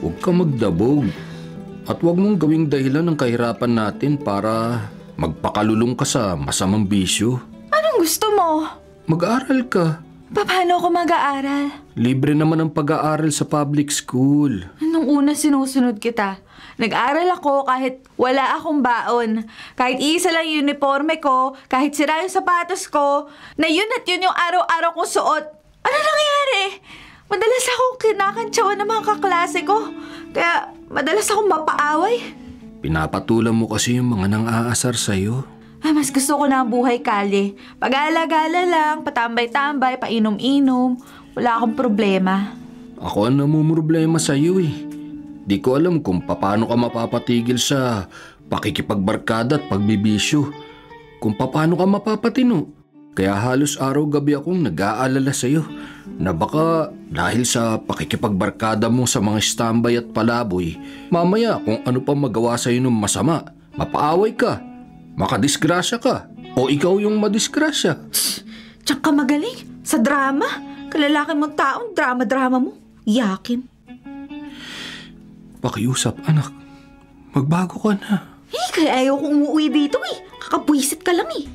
Huwag ka magdabog. At huwag mong gawing dahilan ng kahirapan natin para magpakalulong ka sa masamang bisyo. Anong gusto mo? Mag-aaral ka. Paano ako mag-aaral? Libre naman ang pag-aaral sa public school. Nung una sinusunod kita. Nag-aral ako kahit wala akong baon. Kahit isa lang yung uniforme ko, kahit sira yung sapatos ko, na yun at yun yung araw-araw kong suot. Ano nangyari? Madalas akong kinakantsawan ng mga kaklase ko. Kaya madalas akong mapaaway. Pinapatulan mo kasi yung mga nang-aasar sa'yo. Mas gusto ko na ang buhay kalye. Pag-alagala lang, patambay-tambay, painom-inom. Wala akong problema. Ako ang namumroblema sa'yo eh. Di ko alam kung paano ka mapapatigil sa pakikipagbarkada at pagbibisyo. Kung paano ka mapapatino. Kaya halos araw-gabi akong nag-aalala sa'yo na baka dahil sa pakikipagbarkada mo sa mga standby at palaboy, mamaya kung ano pa magawa sa'yo ng masama, mapaaway ka. Makadisgrasya ka. O ikaw yung madisgrasya. Tiyak ka magaling. Sa drama. Kalalaki mong taong drama-drama mo. Yakin. Pakiusap, anak. Magbago ka na. Kaya ayaw kong umuwi dito eh. Kakabwisit ka lang eh.